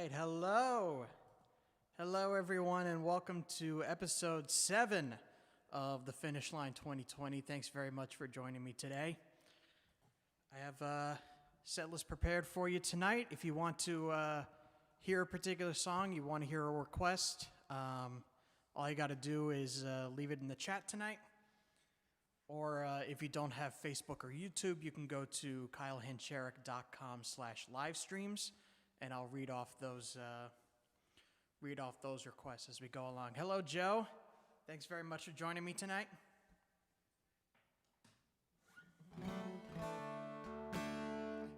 right, hello. Hello, everyone, and welcome to episode 7 of the Finish Line 2020. Thanks very much for joining me today. I have a set list prepared for you tonight. If you want to hear a particular song, you want to hear a request, all you got to do is leave it in the chat tonight. Or if you don't have Facebook or YouTube, you can go to kylehancherek.com/livestreams, and I'll read off those requests as we go along. Hello, Joe. Thanks very much for joining me tonight.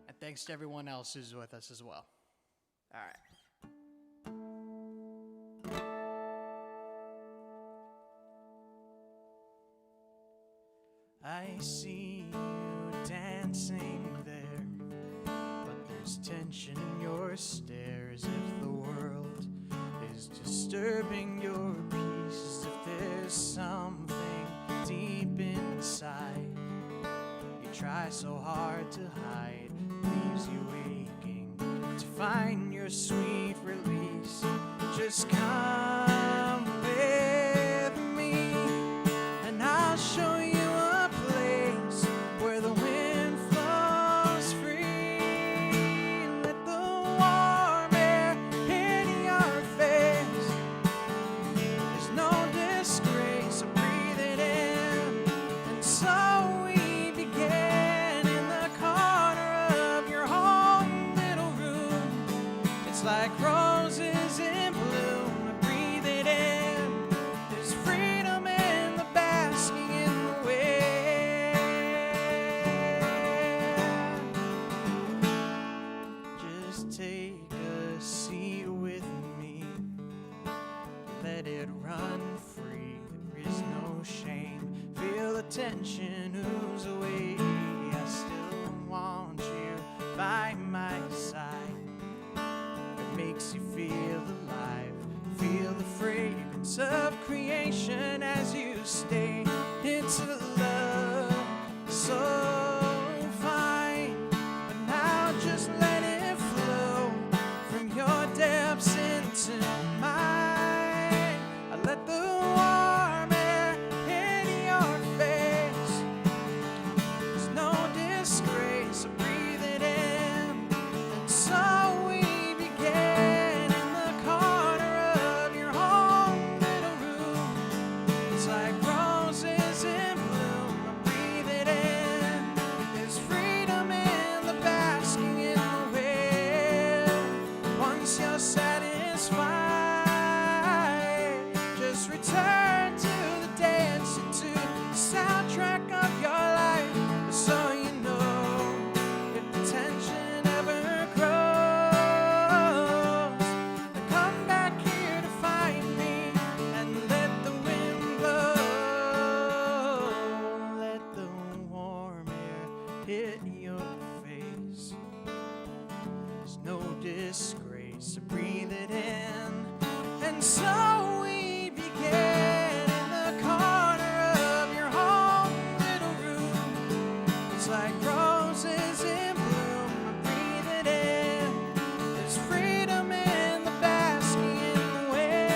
And thanks to everyone else who's with us as well. All right. I see you dancing there, but there's tension in your stare, as if the world is disturbing your peace, as if there's something deep inside you try so hard to hide, leaves you aching to find your sweet release. Just come with me, and I'll show you where the wind flows free. Let the warm air hit your face. There's no disgrace, so breathe it in. And so we began in the corner of your home little room. It's like roses in bloom. Breathe it in. There's freedom in the basking in the wind. Take a seat with me, let it run free, there is no shame, feel the tension ooze away. I still want you by my side, it makes you feel alive, feel the fragrance of creation as you stay into love. So fine, but now just let it from your depths into mine. I let the warm air hit your face. There's no disgrace, so breathe it in. And so we began in the corner of your home little room. It's like roses in bloom. Breathe it in. There's freedom in the basking in the once you're satisfied, just return to the dance, to the soundtrack of your life. So you know, if the tension ever grows, then come back here to find me and let the wind blow. Let the warm air hit your face. There's no disgrace, so breathe it in. And so we began in the corner of your home little room. It's like roses in bloom. Breathe it in. There's freedom in the basking in the wind.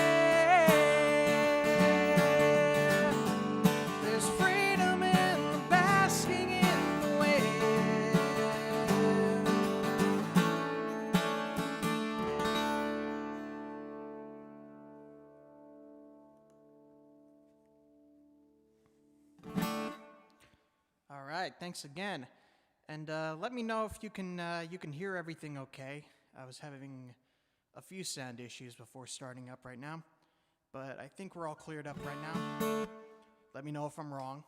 There's freedom in the basking in the wind. All right, thanks again, and let me know if you can hear everything okay. I was having a few sound issues before starting up right now, but I think we're all cleared up right now. Let me know if I'm wrong.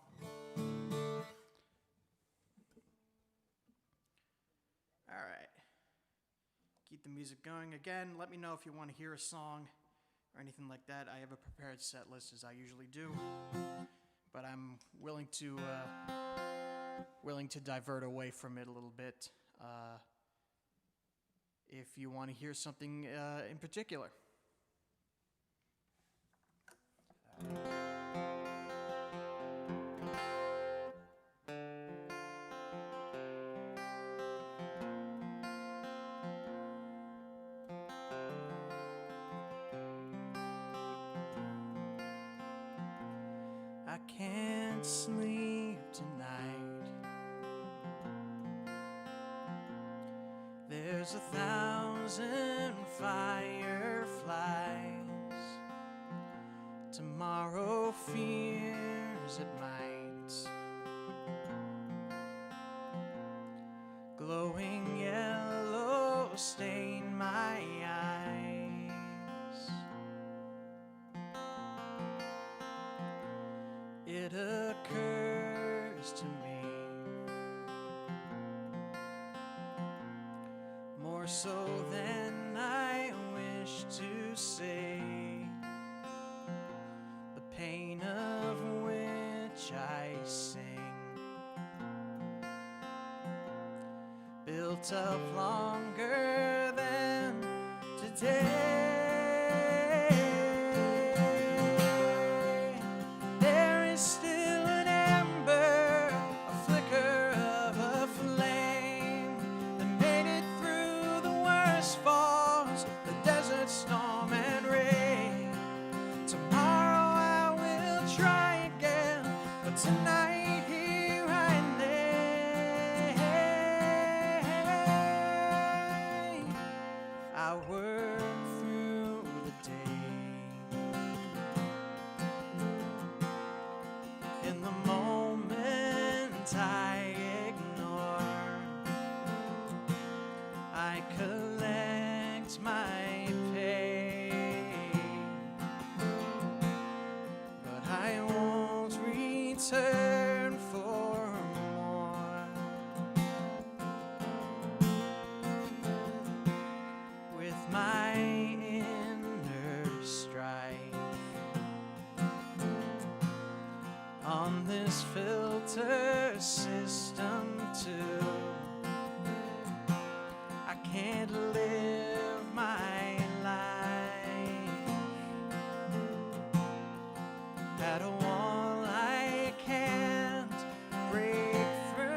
All right, keep the music going. Again, let me know if you want to hear a song or anything like that. I have a prepared set list as I usually do, but I'm willing to divert away from it a little bit if you want to hear something in particular. can't sleep tonight. There's 1,000 fireflies. Tomorrow fears it might. Glowing yellow stain my eyes. It occurs to me, more so than I wish to say, the pain of which I sing, built up longer than today. There is still an ember, a flicker of a flame that made it through the worst falls, the desert storm and rain. Tomorrow I will try again, but tonight here I lay. I work through the day. In the moment I ignore, I collect my pay, but I won't return for more. With my inner strife on this filter system too, I can't live my life at a wall I can't break through.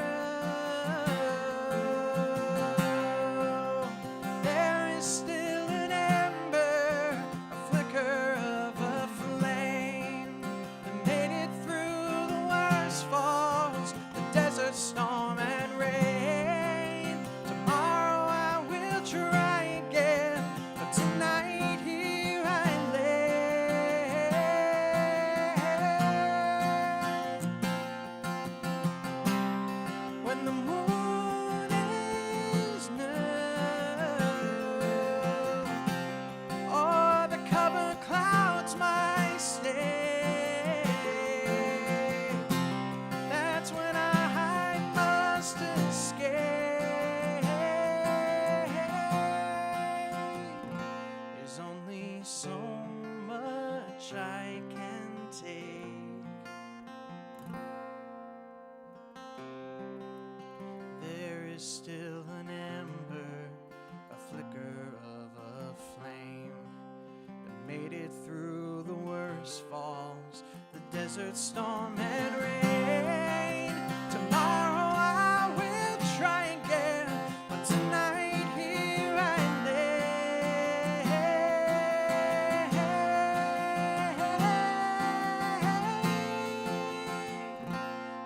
There is still an ember, a flicker of a flame that made it through the worst falls, the desert storm and rain. Tomorrow I will try again, but tonight here I lay. When the moon is new, or the cover clouds my stay, that's when I must escape. There's only so much I can take. There is still an ember, a flicker of a flame that made it through the worst falls, the desert storm and rain. Tomorrow I will try again, but tonight here I lay.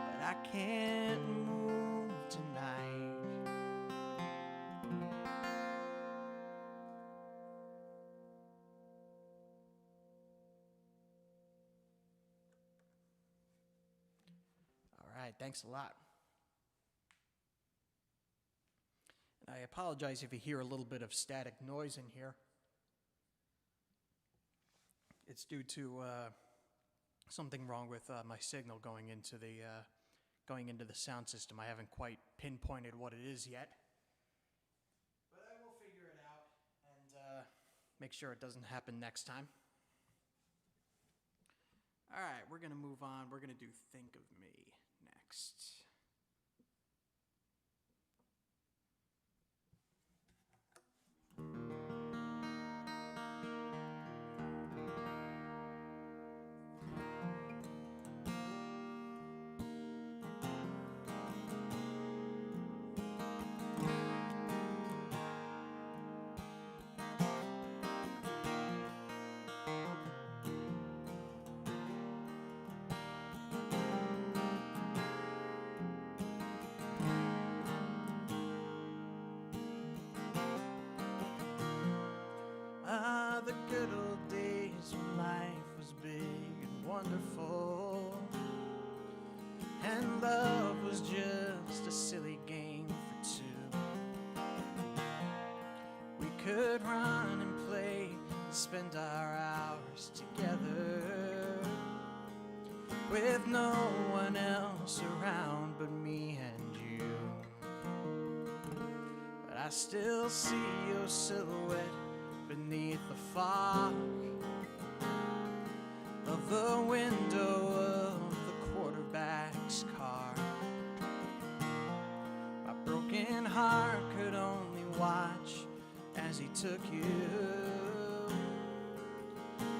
But I can't move tonight. All right, thanks a lot. And I apologize if you hear a little bit of static noise in here. It's due to something wrong with my signal going into the sound system. I haven't quite pinpointed what it is yet, but I will figure it out and make sure it doesn't happen next time. All right, we're gonna move on. We're gonna do "Think of Me" next. still see your silhouette beneath the fog of the window of the quarterback's car. My broken heart could only watch as he took you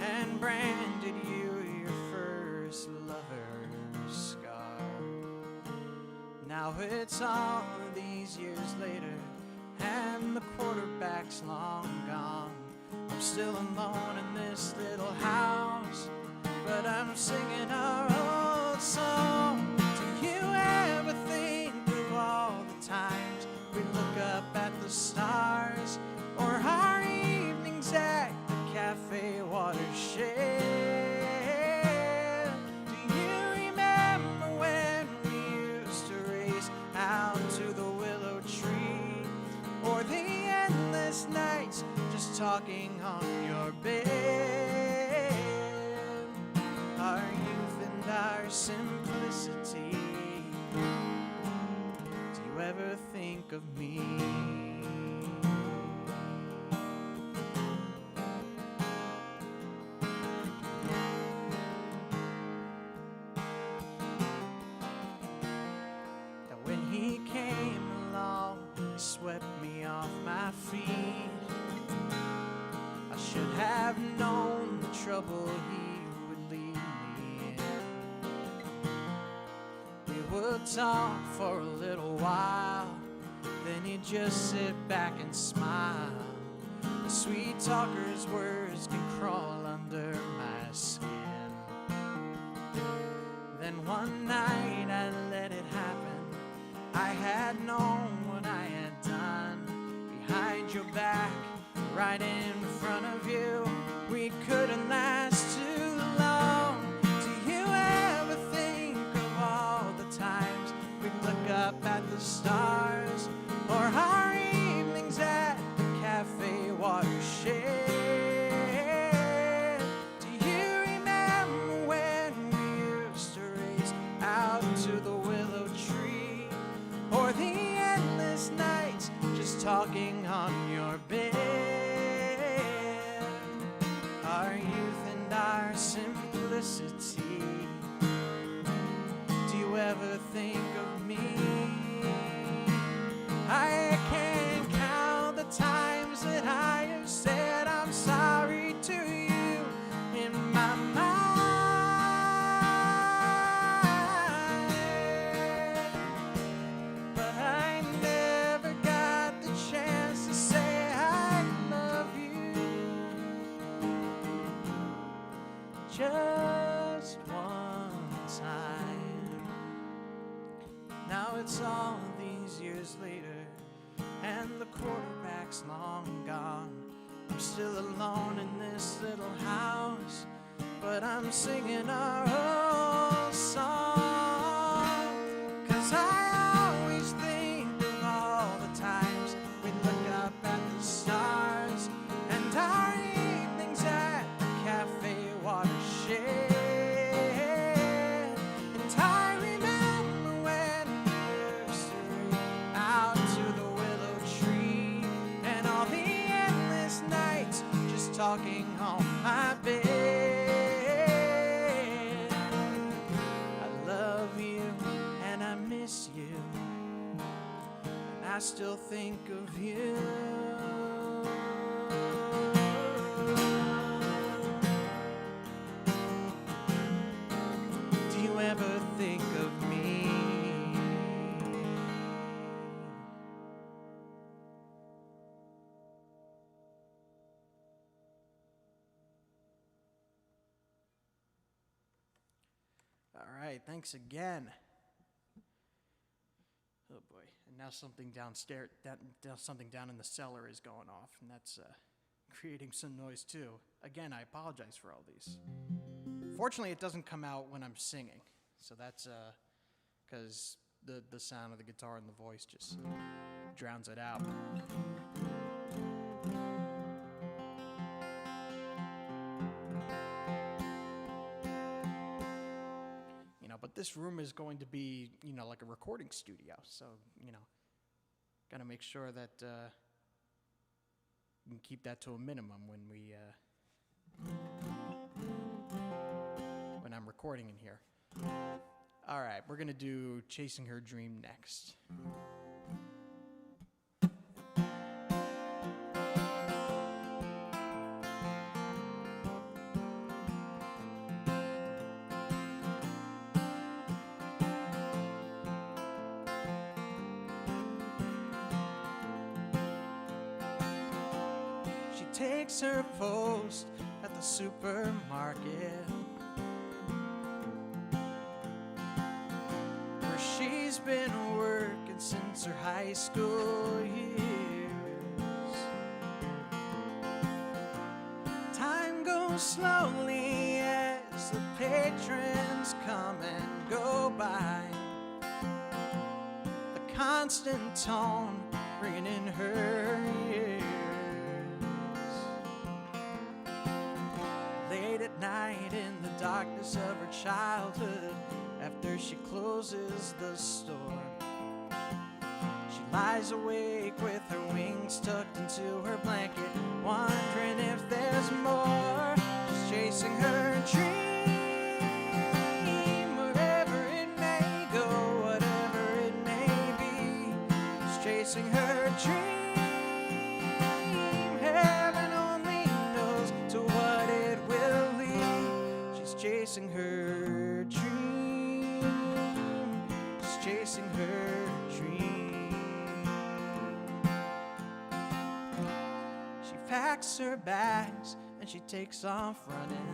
and branded you your first lover's scar. Now it's all these years later, and the quarterback's long gone. I'm still alone in this little house, but I'm singing our old song. Do you ever think of all the times we look up at the stars, or our evenings at the cafe watershed? Do you remember when we used to race out to the willow tree, or the endless nights just talking on your bed? Our youth and our simplicity. Do you ever think of me? That when he came along, he swept me off my feet. I should have known the trouble he would lead me in. We would talk for a little while, then he'd just sit back and smile. The sweet talker's words can crawl under my skin. Then one night I let it happen. I had known what I had done. Behind your back, right in front of you, we couldn't last too long. Do you ever think of all the times we'd look up at the stars, or our evenings at the cafe watershed? Do you remember when we used to race out to the willow tree, or the endless nights just talking on your bed? Our youth and our simplicity. Do you ever think of me? I can't count the times that I have said I'm sorry to you in my mind, but I never got the chance to say I love you. Just one time. Now it's all these years later, and the quarterback's long gone. I'm still alone in this little house, but I'm singing our old song. 'Cause I always think of all the times we look up at the stars, and our evenings at the cafe watershed. And I remember when we used to ride out to the willow tree, and all the endless nights just talking on my bed. I love you and I miss you, and I still think of you. Do you ever think of me? All right, thanks again. Oh boy, and now something downstairs, something down in the cellar is going off, and that's creating some noise too. Again, I apologize for all these. Fortunately, it doesn't come out when I'm singing, so that's because the sound of the guitar and the voice just drowns it out. But this room is going to be, like a recording studio. So, got to make sure that can keep that to a minimum when I'm recording in here. All right, we're gonna do Chasing Her Dream next. She takes her post at the supermarket, where she's been working since her high school years. Time goes slowly as the patrons come and go by, the constant tone ringing in her ears. Late at night in the darkness of her childhood, after she closes the store, she lies awake with her wings tucked into her blanket, wondering if there's more. She's chasing her dream, wherever it may go, whatever it may be. She's chasing her dream. Heaven only knows to what it will lead. She's chasing her dream. She's chasing her dream. She packs her bags and she takes off running.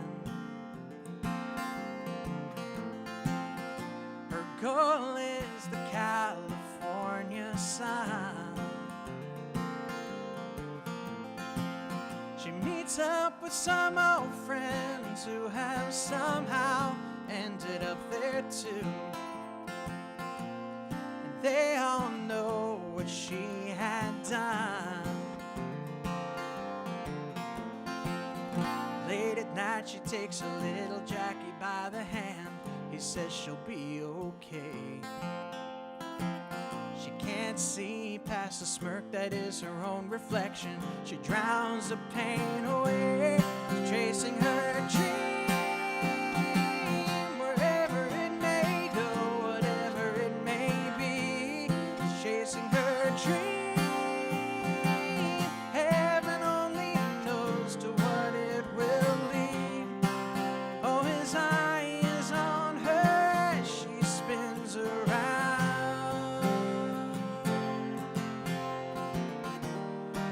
Her goal is the California sun. She meets up with some old friends who have somehow ended up there too. And they all know what she had done. Late at night she takes a little Jackie by the hand. He says she'll be okay. She can't see past the smirk that is her own reflection. She drowns the pain away. She's chasing her dream, wherever it may go, whatever it may be. She's chasing her dream. Heaven only knows to what it will lead. Oh, his eye is on her as she spins around,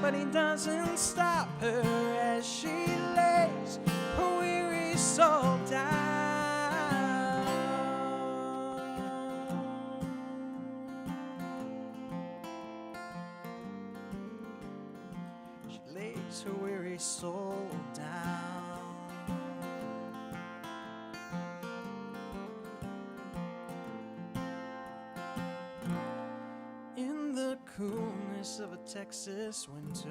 but he doesn't stop her as she lays her weary soul down. She lays her weary soul down. In the coolness of a Texas winter,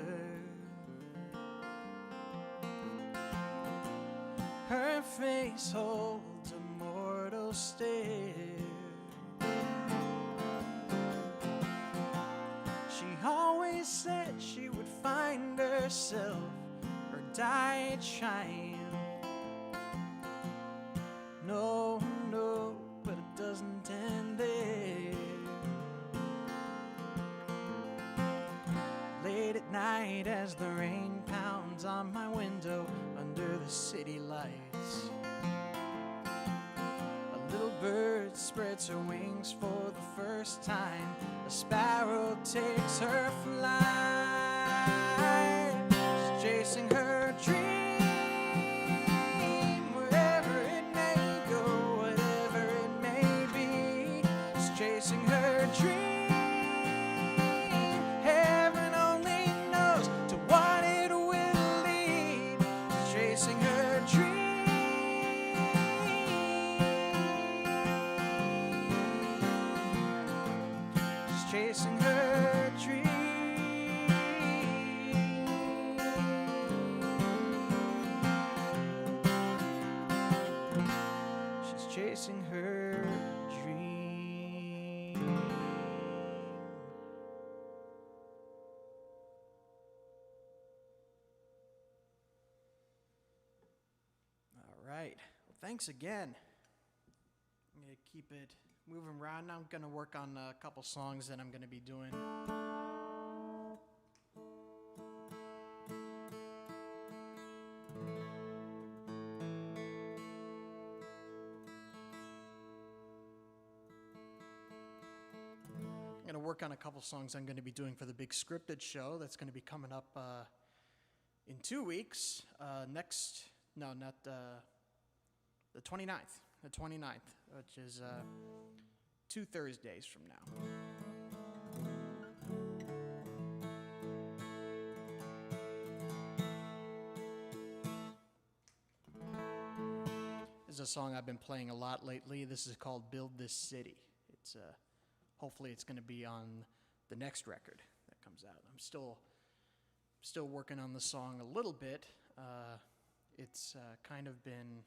her face holds a mortal stare. She always said she would find herself or die trying. No, no, but it doesn't end there. Late at night as the rain pounds on my window under the city lights, a little bird spreads her wings for the first time. A sparrow takes her flight. She's chasing her dream, wherever it may go, whatever it may be. She's chasing her dream. Chasing her dream. She's chasing her dream. She's chasing her dream. right. Well, thanks again. I'm going to keep it moving around. Now I'm going to work on a couple songs that I'm going to be doing. I'm going to work on a couple songs I'm going to be doing for the big scripted show that's going to be coming up in 2 weeks. The 29th. The 29th, which is 2 Thursdays from now. This is a song I've been playing a lot lately. This is called Build This City. It's hopefully it's going to be on the next record that comes out. I'm still working on the song a little bit. It's kind of been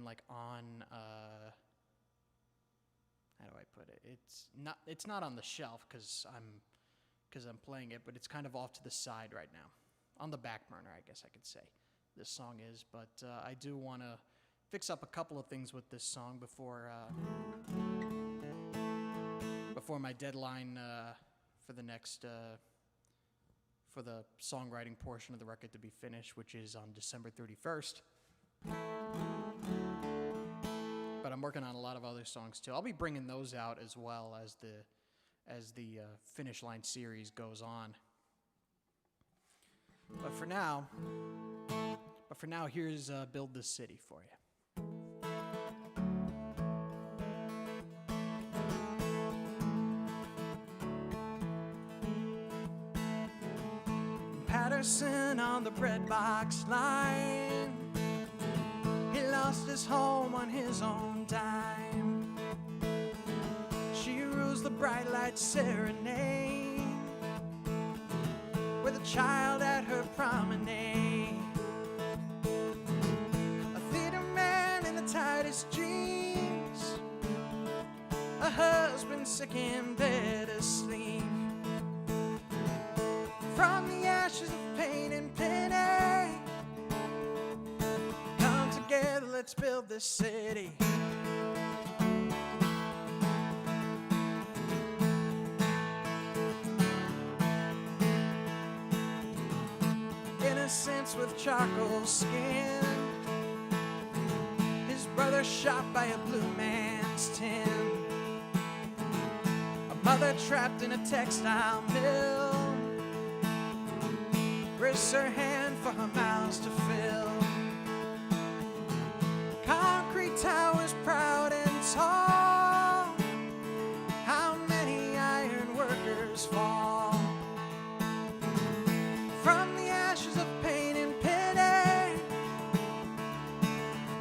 like on how do I put it? It's not on the shelf because I'm playing it, but it's kind of off to the side right now, on the back burner, I guess I could say. This song is, but I do want to fix up a couple of things with this song before my deadline for the next for the songwriting portion of the record to be finished, which is on December 31st. But I'm working on a lot of other songs too. I'll be bringing those out as well as the Finish Line series goes on. But for now, here's Build This City for you. Patterson on the bread box line. He lost his home on his own dime. She rules the bright light serenade with a child at her promenade. A theater man in the tightest jeans, a husband sick in bed asleep. From the ashes of pain and pity, come together, let's build this city. Innocence with charcoal skin, his brother shot by a blue man's tin, a mother trapped in a textile mill, risks her hand for her mouths to fill. Concrete towers proud and tall, how many iron workers fall. From the ashes of pain and pity,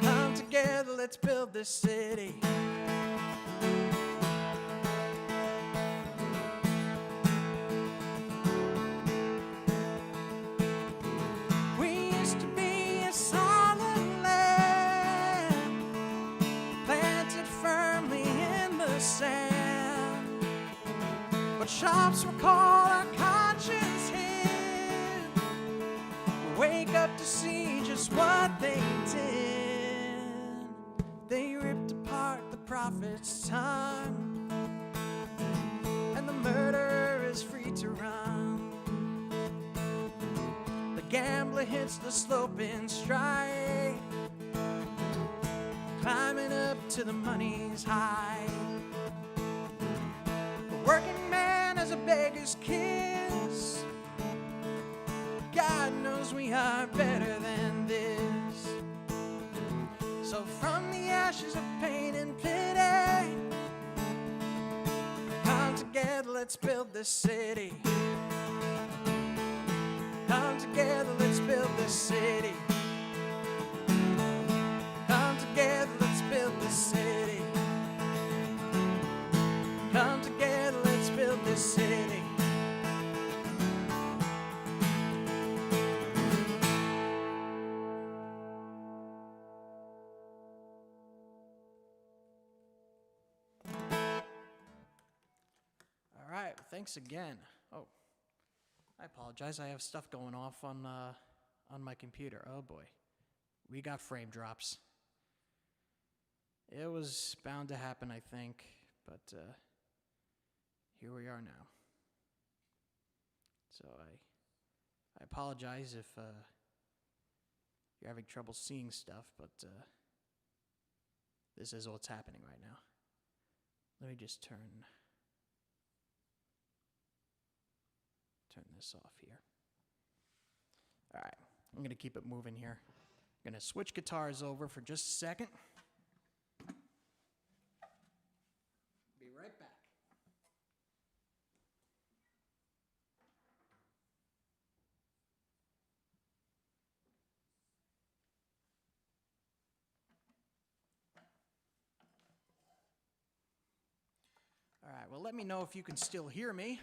come together, let's build this city. But shops recall our conscience here. Wake up to see just what they did. They ripped apart the prophet's tongue, and the murderer is free to run. The gambler hits the slope in stride, climbing up to the money's high. Working man has a beggar's kiss. God knows we are better than this. So from the ashes of pain and pity, come together, let's build this city. Come together, let's build this city. Come together, let's build this city. Come together, let's build this city. All right, thanks again. Oh, I apologize. I have stuff going off on on my computer. Oh boy, we got frame drops. It was bound to happen, I think, but here we are now. So I apologize if you're having trouble seeing stuff, but this is what's happening right now. Let me just turn this off here. All right, I'm going to keep it moving here. I'm going to switch guitars over for just a second. Be right back. All right, well, let me know if you can still hear me,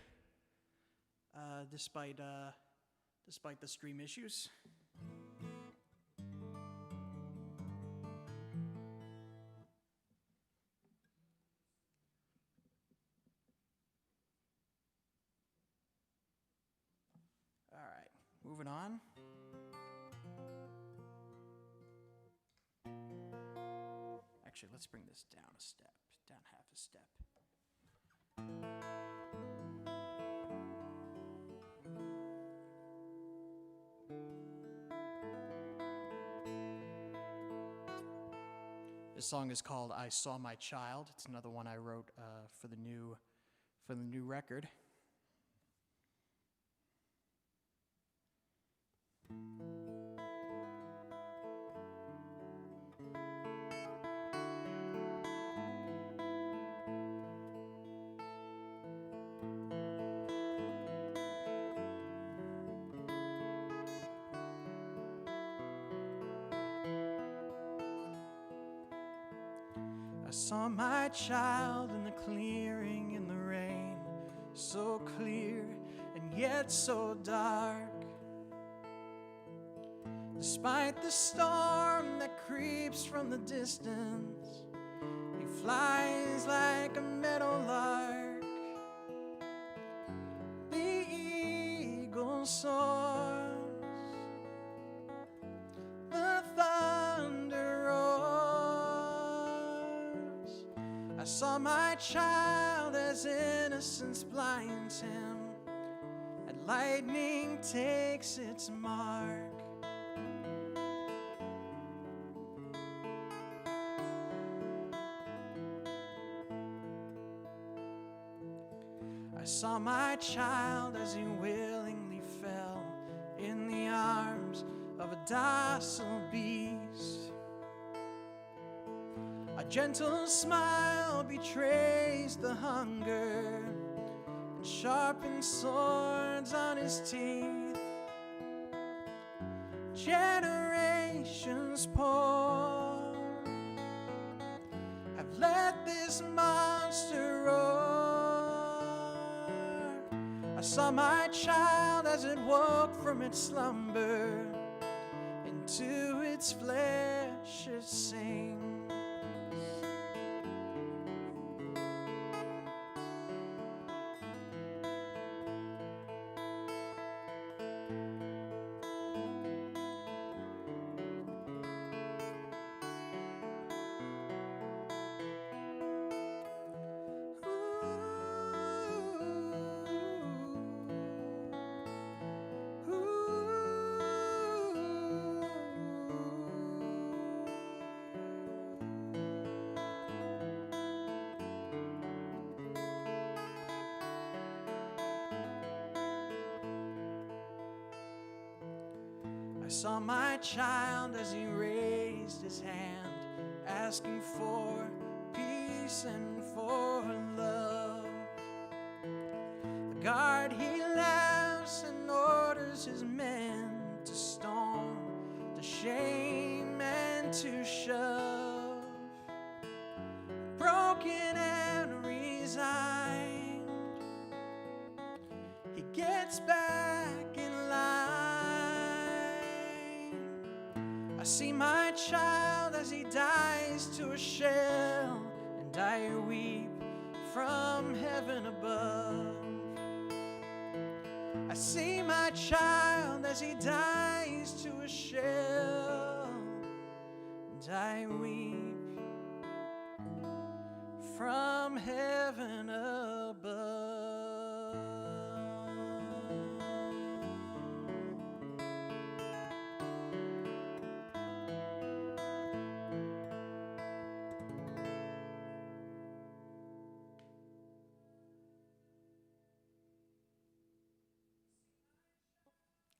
despite the stream issues. All right, moving on. Actually, let's bring this down a step, down half a step. This song is called "I Saw My Child." It's another one I wrote for the new record. I saw my child in the clearing in the rain, so clear and yet so dark. Despite the storm that creeps from the distance, he flies like a meadowlark. The eagle soars, the thunder roars. I saw my child as innocence blinds him, and lightning takes its mark. I saw my child as he willingly fell in the arms of a docile beast. A gentle smile betrays the hunger, and sharpened swords on his teeth. Generations poor have let this monster roar. I saw my child as it woke from its slumber, into its flesh it sings. I saw my child as he raised his hand, asking for peace and for love. The guard he laughs and orders his men to stone, to shame and to shove. Broken and resigned, he gets back in line. I see my child as he dies to a shell, and I weep from heaven above. I see my child as he dies to shell, and I weep from heaven above.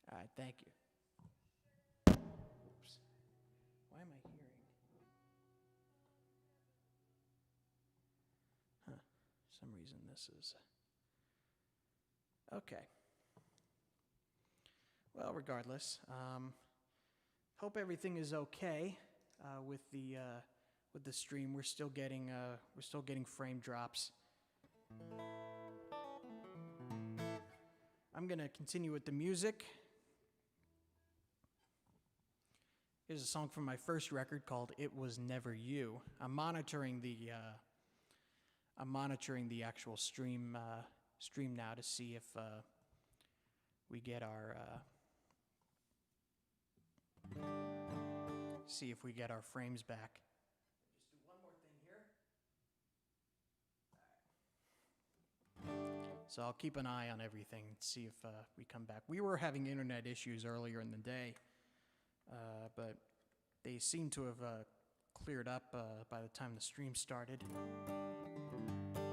All right, thank you. Oops. Why am I hearing? Huh. For some reason this is... Okay. Well, regardless, hope everything is okay with the stream. We're still getting frame drops. I'm gonna continue with the music. Here's a song from my first record called "It Was Never You." I'm monitoring the actual stream now to see if we get our frames back. Just do one more thing here. So I'll keep an eye on everything and see if we come back. We were having internet issues earlier in the day, but they seem to have cleared up by the time the stream started,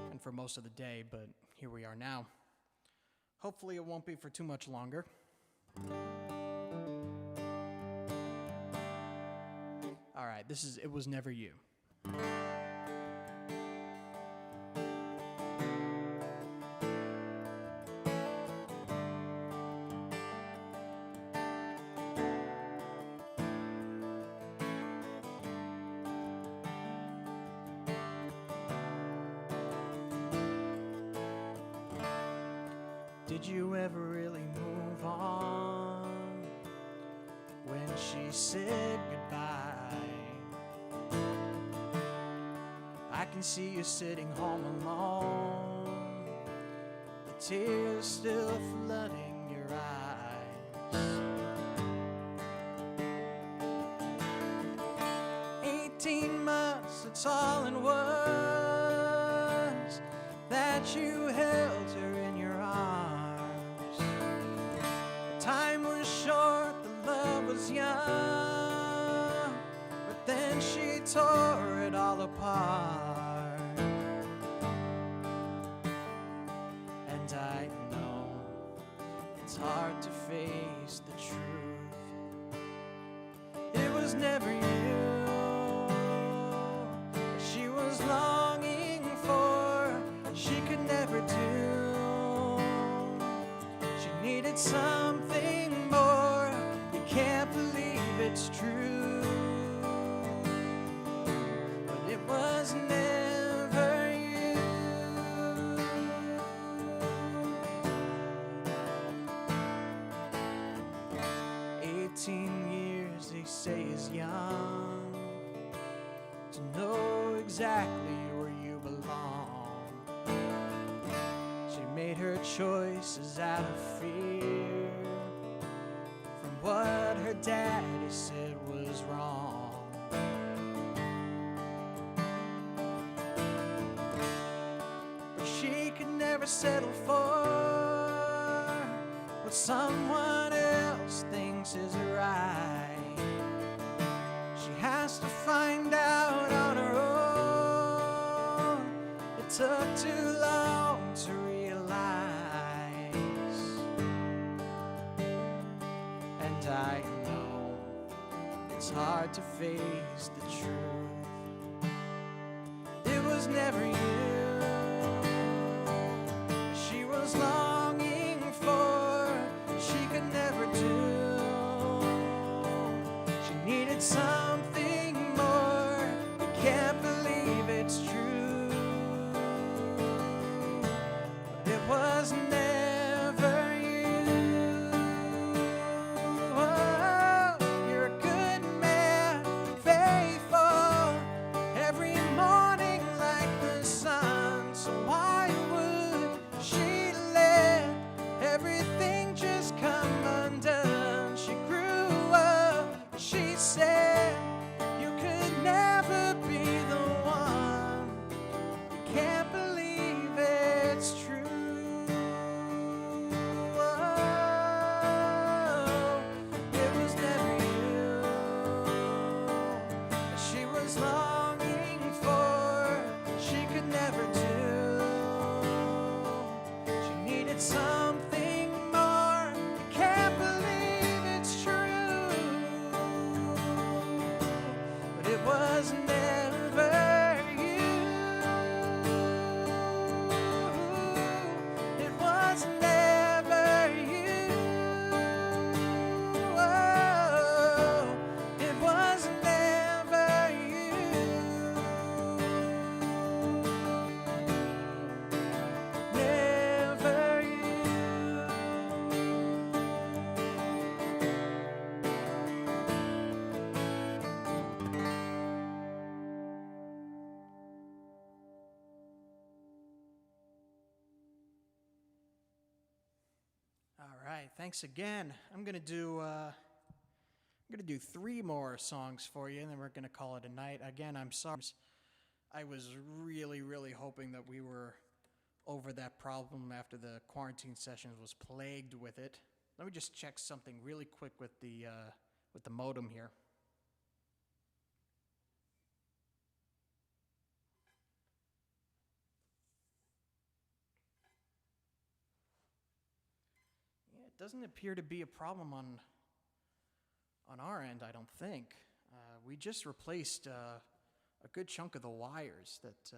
and for most of the day, but here we are now. Hopefully it won't be for too much longer. All right, this is "It Was Never You." Did you ever really move on when she said goodbye? I can see you sitting home alone, the tears still flooding your eyes. 18 months, that's all it was, that you held her in your arms. Time was short, the love was young, but then she tore it all apart. And I know it's hard to face the truth. It was never you she was longing for, she could never do. She needed something more, you can't believe it's true. But it was never you. 18 years they say is young to know exactly where you belong. She made her choices out of fear from what her daddy said was wrong. But she could never settle for what someone else thinks is right. She has to find out on her own. It took too long to realize. And I know it's hard to face the truth. It was never you she was longing for, she could never do. She needed something more, you can't believe it's true. But it was never you. Oh, you're a good man, faithful, every morning like the sun. So why would she let everything just come undone? She grew up it's something more. I can't believe it's true, but it was never you. It was never you. Oh, it was never you. Never you. All right, thanks again. I'm gonna do 3 more songs for you, and then we're gonna call it a night. Again, I'm sorry. I was really, really hoping that we were over that problem after the quarantine sessions was plagued with it. Let me just check something really quick with the modem here. Yeah, it doesn't appear to be a problem on our end, I don't think. We just replaced a good chunk of the wires that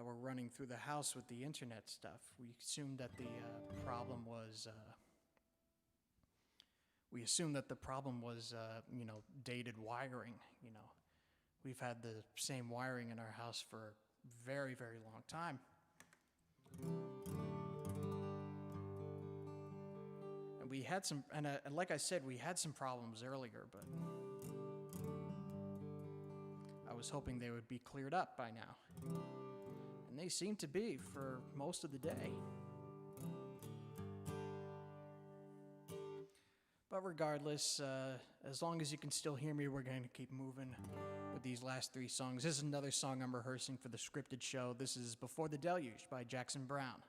were running through the house with the internet stuff. We assumed that the problem was dated wiring. We've had the same wiring in our house for a very, very long time. And we had some, and like I said, we had some problems earlier, but I was hoping they would be cleared up by now. And they seem to be for most of the day. But regardless, as long as you can still hear me, we're going to keep moving with these last 3 songs. This is another song I'm rehearsing for the scripted show. This is Before the Deluge by Jackson Browne.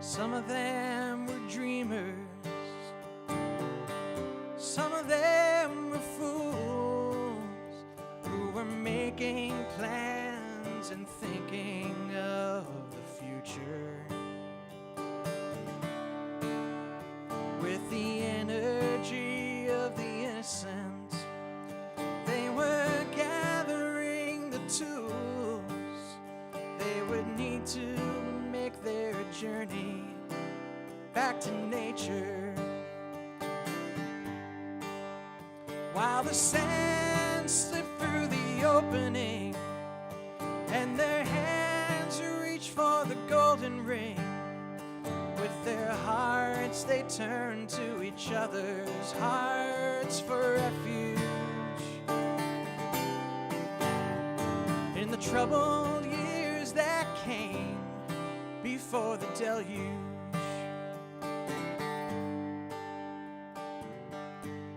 Some of them were dreamers, some of them were fools who were making plans and thinking of the future with the energy of the innocent. They were gathering the tools they would need to make their journey back to nature, while the sand slipped through the opening and their hands reached for the golden ring. With their hearts they turned to each other's hearts for refuge. In the troubled years that came before the deluge,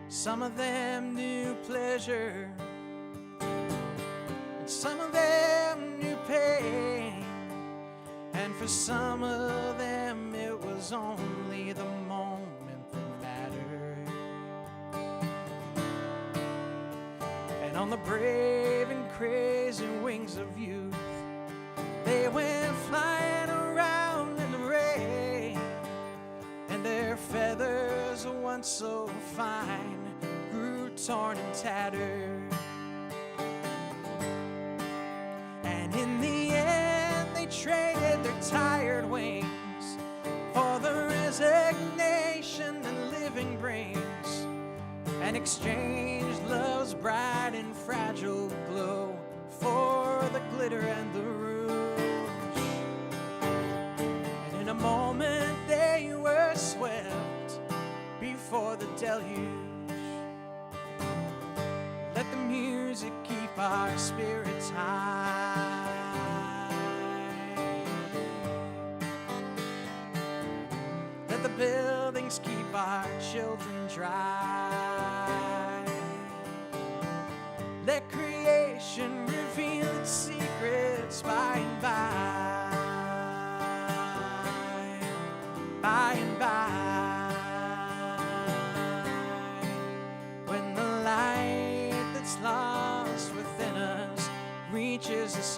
some of them knew pleasure, and some of them knew pain, and for some of them it was only the moment that mattered. And on the brave and crazy wings of youth, they went flying around in the rain, and their feathers, once so fine, grew torn and tattered. And in the end they traded their tired wings for the resignation that living brings, and exchanged love's bright and fragile glow for the glitter and the rouge. And in a moment they were swept before the deluge. Let the music keep our spirits high. Let the buildings keep our children dry.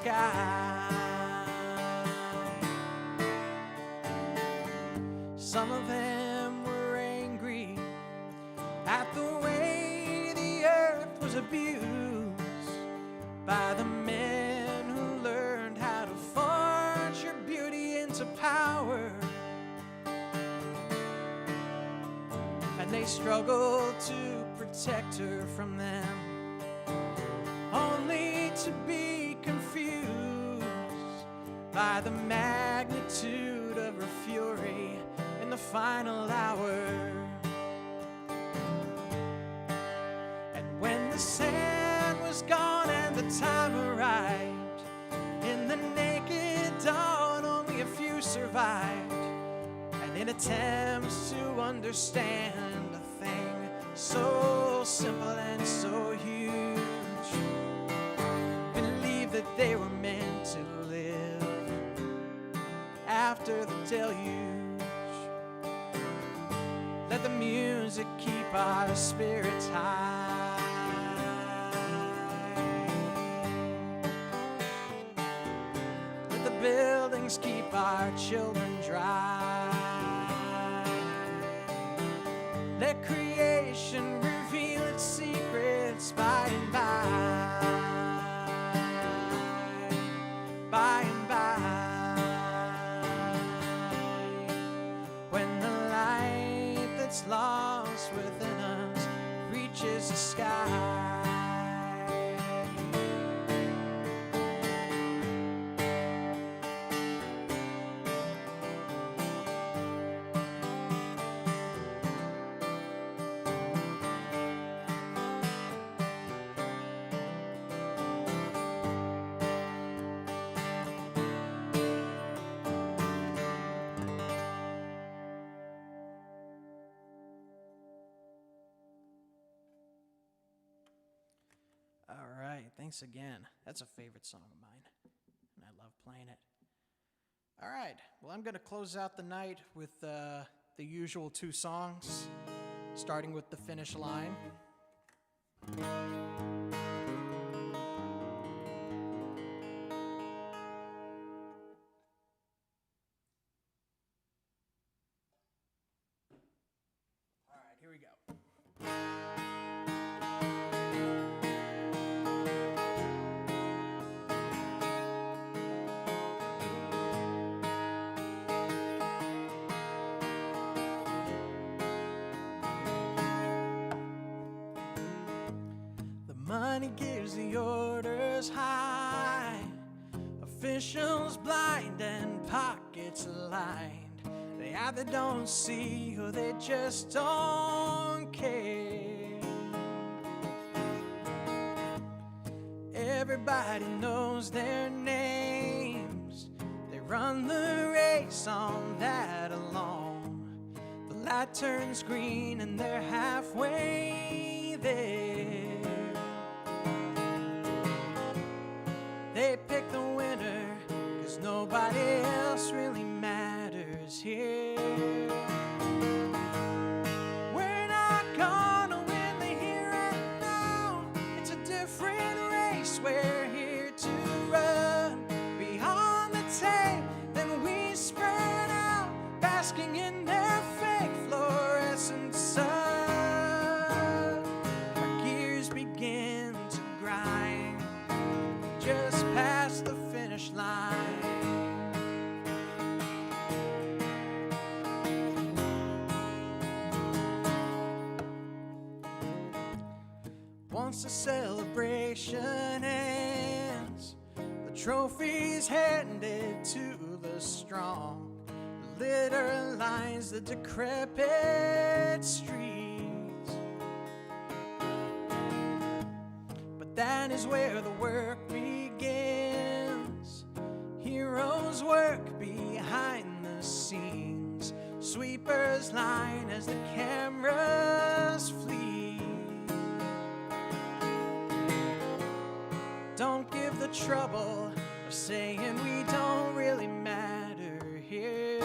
sky. Some of them were angry at the way the earth was abused by the men who learned how to forge your beauty into power. And they struggled to protect her from them, only to be confused by the magnitude of her fury in the final hour. And when the sand was gone and the time arrived, in the naked dawn only a few survived. And in attempts to understand a thing so simple and so huge, believe that they were meant to live after the deluge. Let the music keep our spirits high. Let the buildings keep our children dry. Let creation reveal its secrets by and by. By and by. When the light that's lost within us reaches the sky. All right, thanks again. That's a favorite song of mine, and I love playing it. All right, well, I'm going to close out the night with the usual two songs, starting with The Finish Line. All right, here we go. Money gives the orders high, officials blind and pockets lined. They either don't see or they just don't care. Everybody knows their names, they run the race on that alone. The light turns green and they're halfway there. They pick the winner, 'cause nobody else really matters here. We're not gonna win the here and now. It's a different race we're here to run. Beyond the tape, then we spread out, basking in their fake fluorescent sun. Our gears begin to grind just past the finish line. Once the celebration ends, the trophy's handed to the strong. The litter lines the decrepit streets. But that is where the work begins. Heroes work behind the scenes. Sweepers line as the cameras flee. Don't give the trouble of saying we don't really matter here.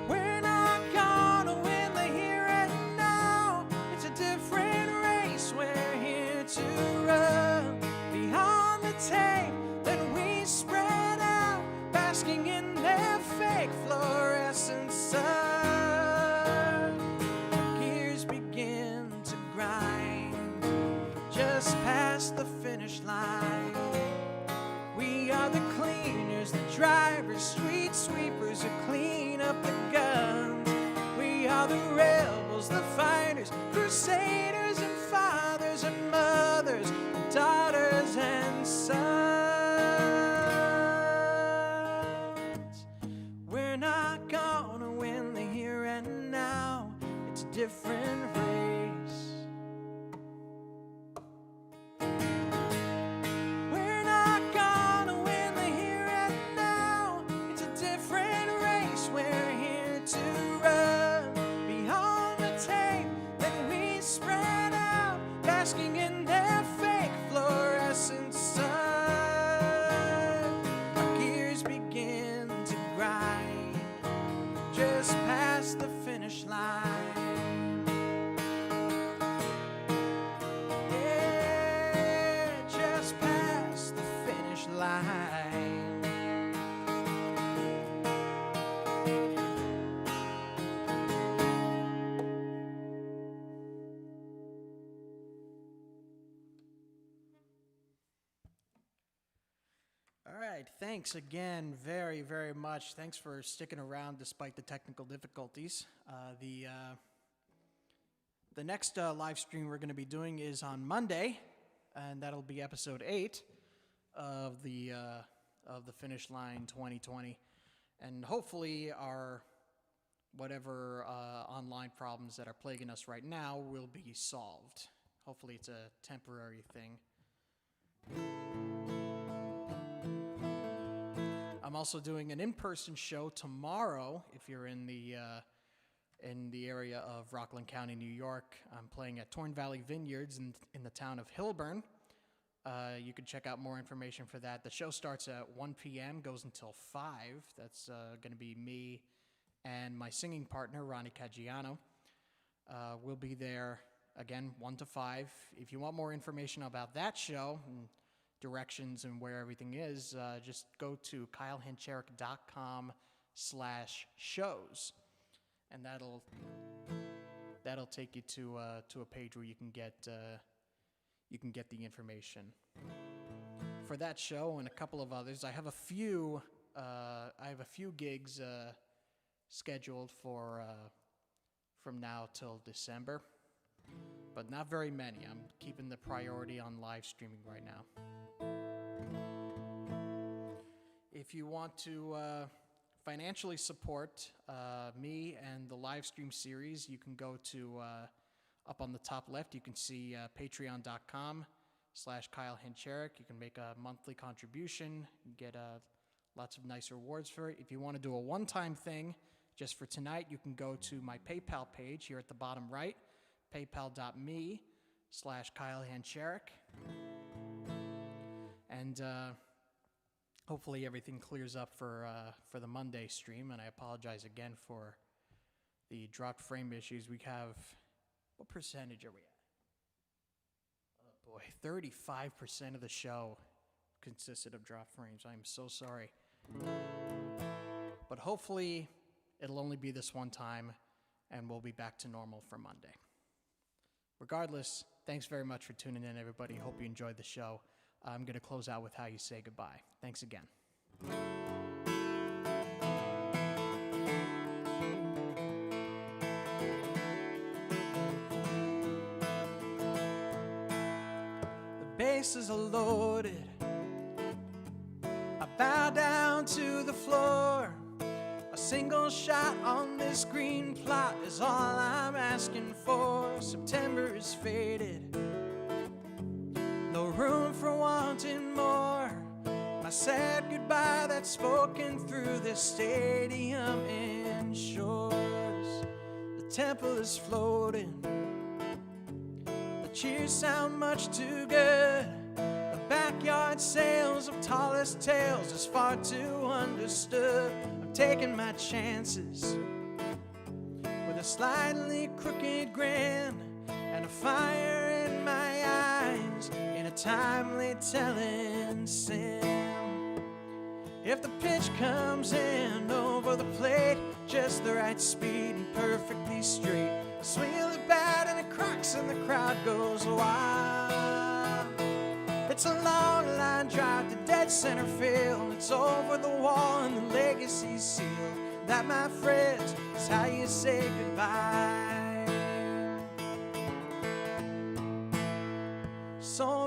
We're not gonna win the here and now. It's a different race we're here to run. Beyond heroes, the fighters, crusaders, and fathers and mothers, and daughters and sons. We're not gonna win the here and now. It's a different race. We're not gonna win the here and now. It's a different race. We're here to run beyond the tape. Then we spread out, basking in their fake fluorescent sun. Our gears begin to grind just past the finish line. Yeah, just past the finish line. All right, thanks again very, very much. Thanks for sticking around despite the technical difficulties. The next live stream we're going to be doing is on Monday, and that'll be episode 8 of the Finish Line 2020. And hopefully our whatever online problems that are plaguing us right now will be solved. Hopefully it's a temporary thing. I'm also doing an in-person show tomorrow. If you're in the area of Rockland County, New York, I'm playing at Torn Valley Vineyards in the town of Hilburn. You can check out more information for that. The show starts at 1 p.m., goes until 5. That's going to be me and my singing partner, Ronnie Caggiano. We'll be there, again, 1 to 5. If you want more information about that show and directions and where everything is, just go to kylehancherek.com/shows, and that'll take you to a page where you can get the information for that show and a couple of others. I have a few gigs scheduled for from now till December, but not very many. I'm keeping the priority on live streaming right now. If you want to financially support me and the live stream series, you can go to up on the top left. You can see patreon.com/Kyle Hancherek. You can make a monthly contribution, get lots of nice rewards for it. If you want to do a one-time thing just for tonight, you can go to my PayPal page here at the bottom right, paypal.me/Kyle Hancherek. And hopefully everything clears up for the Monday stream. And I apologize again for the dropped frame issues. We have, what percentage are we at? Oh boy, 35% of the show consisted of dropped frames. I'm so sorry. But hopefully it'll only be this one time, and we'll be back to normal for Monday. Regardless, thanks very much for tuning in, everybody. Hope you enjoyed the show. I'm going to close out with How You Say Goodbye. Thanks again. The bases are loaded. I bow down to the floor. A single shot on this green plot is all I'm asking for. September is faded. No room for wanting more. My sad goodbye that's spoken through this stadium ensures. The temple is floating. The cheers sound much too good. The backyard sales of tallest tales is far too understood. I'm taking my chances with a slightly crooked grin and a fire in my eyes in a timely telling sim. If the pitch comes in over the plate, just the right speed and perfectly straight, I swing the bat and it cracks and the crowd goes wild. It's a long line drive to dead center field. It's over the wall and the legacy's sealed. That, my friends, is how you say goodbye.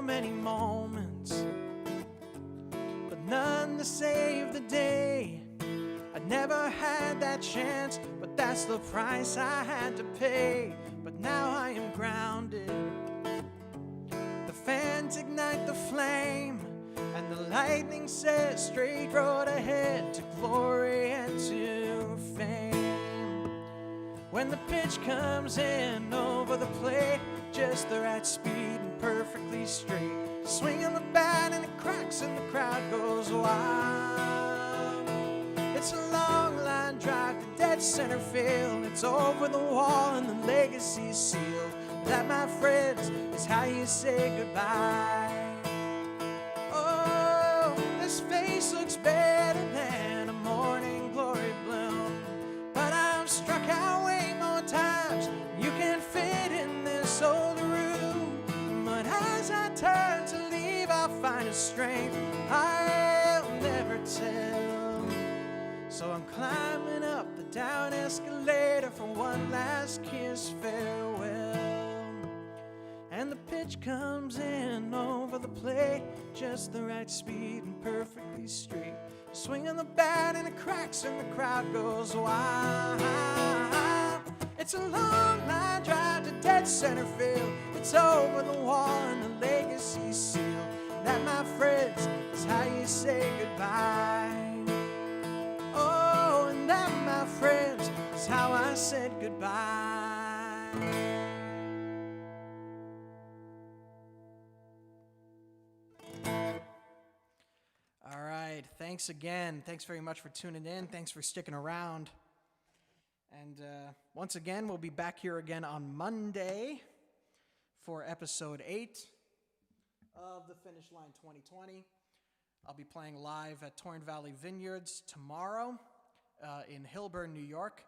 many moments, but none to save the day. I never had that chance, but that's the price I had to pay. But now I am grounded. The fans ignite the flame, and the lightning says straight road ahead to glory and to fame. When the pitch comes in over the plate, just the right speed and perfectly straight, swinging the bat and it cracks and the crowd goes wild. It's a long line drive to dead center field. It's over the wall and the legacy's sealed. That, my friends, is how you say goodbye. Oh, this face looks better than a morning glory bloom, but I've struck out way more times than you can fit in this old room. But as I turn to leave, I'll find a strength I'll never tell. So I'm climbing up the down escalator for one last kiss farewell. And the pitch comes in over the plate, just the right speed and perfectly straight, swinging the bat and it cracks and the crowd goes wild. It's a long line drive to dead center field. It's over the wall and the legacy's sealed. That, my friends, is how you say goodbye. Oh, and that, my friends, is how I said goodbye. All right, thanks again. Thanks very much for tuning in. Thanks for sticking around. And once again, we'll be back here again on Monday for episode 8 of the Finish Line 2020. I'll be playing live at Torrent Valley Vineyards tomorrow in Hillburn, New York,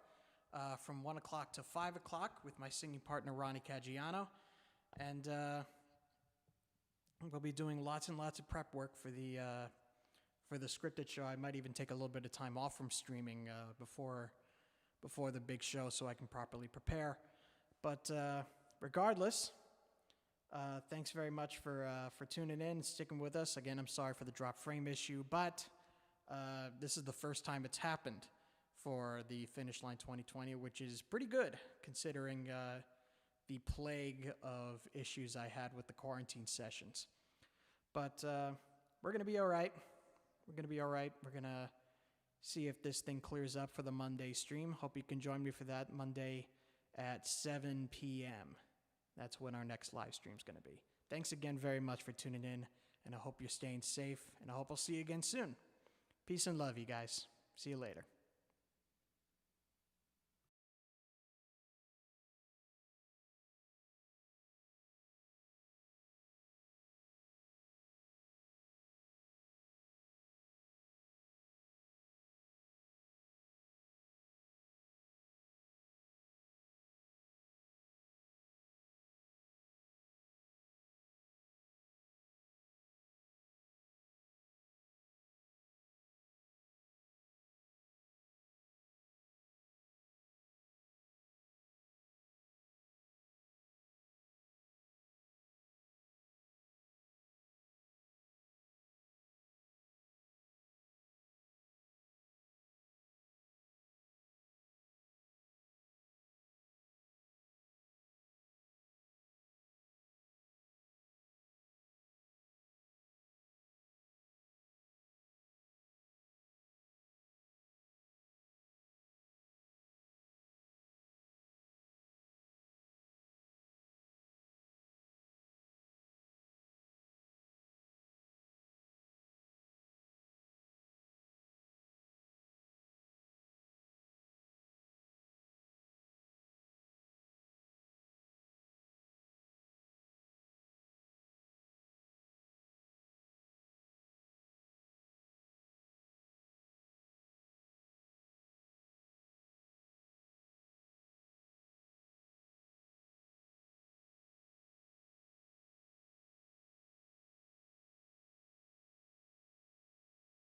from 1 o'clock to 5 o'clock with my singing partner, Ronnie Caggiano. And we'll be doing lots and lots of prep work for the scripted show. I might even take a little bit of time off from streaming before the big show so I can properly prepare. But regardless, thanks very much for tuning in and sticking with us. Again, I'm sorry for the drop frame issue, but this is the first time it's happened for the Finish Line 2020, which is pretty good considering the plague of issues I had with the quarantine sessions. But we're going to be all right. We're going to be all right. We're going to see if this thing clears up for the Monday stream. Hope you can join me for that Monday at 7 p.m. That's when our next live stream is going to be. Thanks again very much for tuning in, and I hope you're staying safe, and I hope I'll see you again soon. Peace and love, you guys. See you later.